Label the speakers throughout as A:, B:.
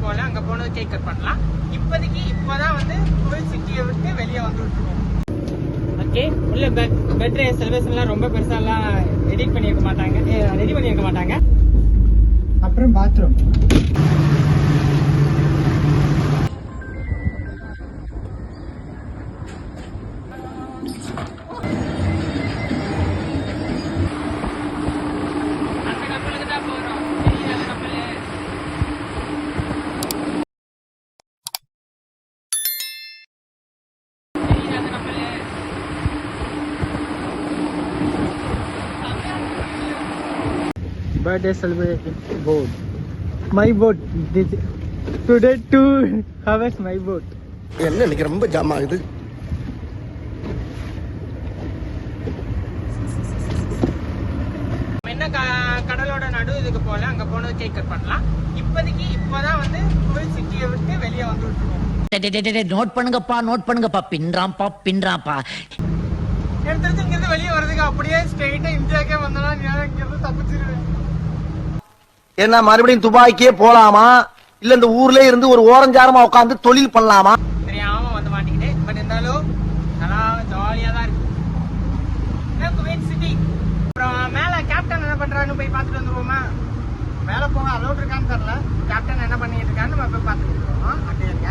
A: போல, அங்க போனது கேக் கட் பண்ணலாம். இப்போதைக்கு இப்போதான் வந்து கோவில் சிட்டியை விட்டு வெளியே வந்துருக்கோம். ஓகே, உள்ள பர்த்டே செலிப்ரேஷன்லாம் ரொம்ப பெருசாலாம் எடிட் பண்ணியிருக்க மாட்டாங்க, ரெடி பண்ணியிருக்க மாட்டாங்க. அப்புறம் bathroom birthday celebration boat. My boat. Today to harvest my boat.
B: என்ன இன்னைக்கு ரொம்ப ஜாம் ஆகுது.
A: என்ன கடலோட நடு இதுக்கு போல, அங்க போனது கேக் கட் பண்ணலாம். இப்போதைக்கு இப்போதான் வந்து கோவில் சிட்டியை விட்டு வெளியே வந்துருக்கோம்.
C: நோட் பண்ணுங்கப்பா பின்றாம்பா
A: எடுத்து இங்கிருந்து வெளியே வர்றதுக்கு அப்படியே ஸ்ட்ரெயிட்டா இந்தியாக்கே வந்தோம்னா இங்கிருந்து தப்பிச்சிருவேன்.
B: என்ன மறுபடியும் துபாய்க்கே போலாமா, இல்ல இந்த ஊர்ல இருந்து ஒரு ஓரஞ்சாரமா உட்காந்து தொழில் பண்ணலாமா?
A: தெரியாம வந்து மாட்டிக்கிட்டேன். பட் இருந்தாலும் நல்லா ஜாலியா தான் இருக்கு குவைத் சிட்டி. அப்புறம் மேல கேப்டன் என்ன பண்றான்னு போய் பார்த்துட்டு வந்துருவோமா? மேல போக அலோட் இருக்கான்னு தெரியல. கேப்டன் என்ன பண்ணிட்டு இருக்கான்னு நம்ம போய் பார்த்துட்டு வந்துருவோம். அப்படியே இருக்க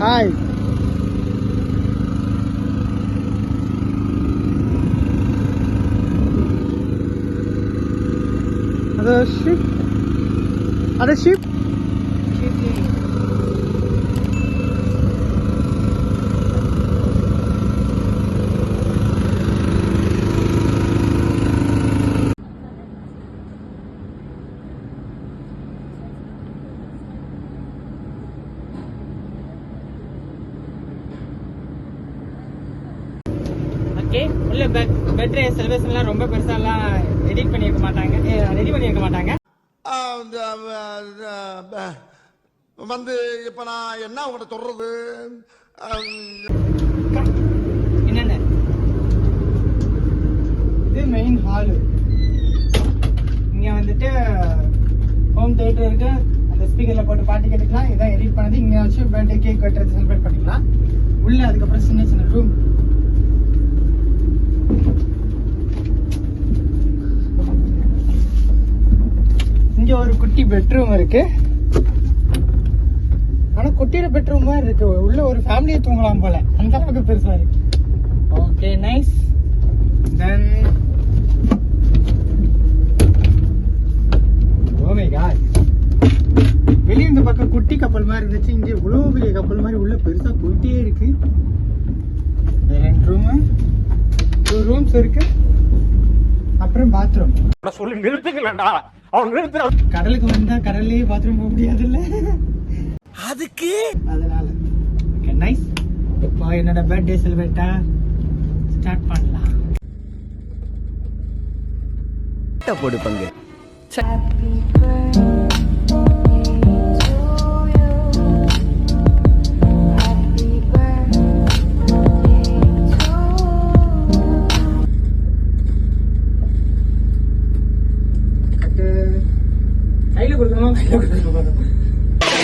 A: Hi. Other ship? Other ship? உள்ள பர்த்டே செலிப்ரேஷன்லாம் ரொம்ப பெருசாலாம் எடிட் பண்ணியிருக்க மாட்டாங்க, ரெடி பண்ணியிருக்க மாட்டாங்க.
B: வந்து இப்ப நான் என்ன உங்கள்கிட்ட சொல்றது,
A: என்னென்ன இது மெயின் ஹாலு. இங்க வந்துட்டு ஹோம் தியேட்டர் இருக்கு. அந்த ஸ்பீக்கர்ல போட்டு பாட்டு கேட்டுக்கலாம். இதான் எடிட் பண்ணது. இங்க வச்சு பர்த்டே கேக் வெட்டுறது செலிப்ரேட் பண்ணிக்கலாம். உள்ள அதுக்கப்புறம் சின்ன சின்ன ரூம். இங்க ஒரு குட்டி பெட்ரூம் இருக்கு. ஆனா குட்டியோட பெட்ரூம் மாதிரி இருக்கு. உள்ள ஒரு ஃபேமிலியை தூங்கலாம் போல, அந்த அளவுக்கு பெருசா இருக்கு. Okay, nice. Then oh my god, வெளிய இந்த பக்கம் குட்டி கப்பல் மாதிரி இருந்துச்சு. இங்க இவ்வளவு பெரிய கப்பல் மாதிரி உள்ள பெருசா போயிட்டே இருக்கு. ரெண்டு ரூம், 2 ரூம்ஸ் இருக்கு. அப்புறம் பாத்ரூம்.
B: சொல்லி நிறுத்துக்கலடா, அவன் நிறுத்துற.
A: கடலுக்கு வந்தா கடல்லயே பாத்ரூம் போக முடியாது இல்ல,
B: அதுக்கு
A: அதனால. Okay, nice. இப்போ என்னோட பர்த்டே செலிப்ரேட்டா ஸ்டார்ட் பண்ணலாம்.
B: போடு பங்கு.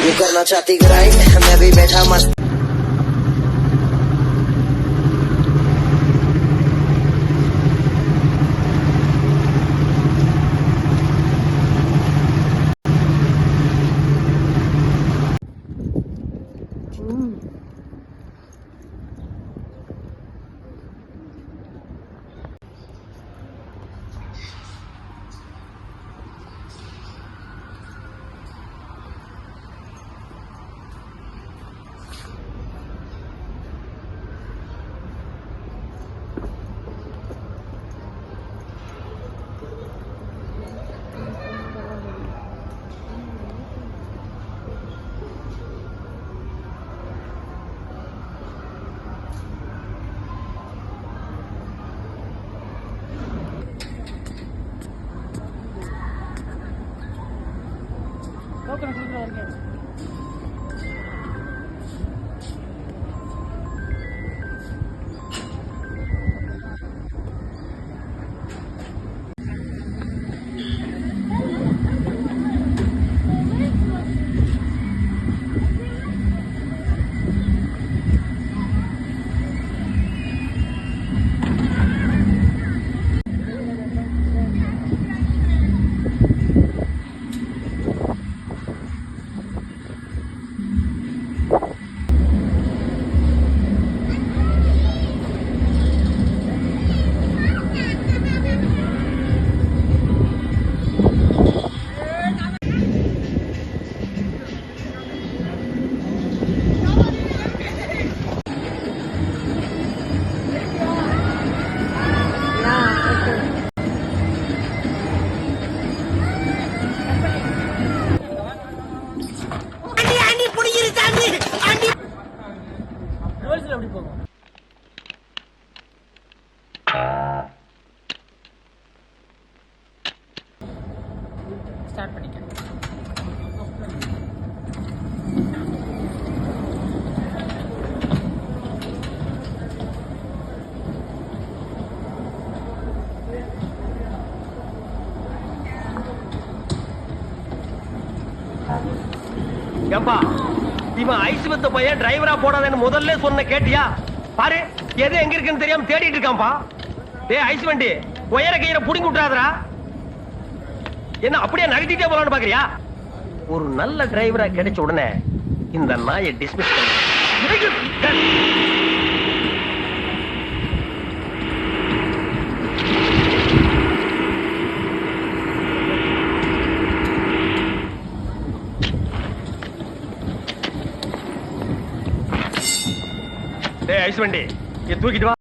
C: You करना चाहती ग्राइंड, मैं भी बैठा मस्त.
A: டோக்கன் கொடுக்குற வரைக்கும் ரோல்ஸ்ல எப்படி போகும் ஸ்டார்ட் பண்ணிக்க
B: ஏப்பா இவன் ஐஸ் வித்த பையன் டிரைவரா போடாதேன்னு முதல்ல சொன்ன கேட்டியா? பாரு எது எங்க இருக்குன்னு தெரியாம தேடிட்டு இருக்கான்பா. டேய் ஐஸ் வண்டி உயர கயிற புடிங்கி விட்டாதடா. என்ன அப்படியே நகட்டிட்டே போலான்னு பாக்குறியா? ஒரு நல்ல டிரைவரா கிடைச்ச உடனே இந்த நாயை டிஸ்மிஸ் பண்ணு. டேய் ஐஸ் வண்டி தூக்கிட்டு வா.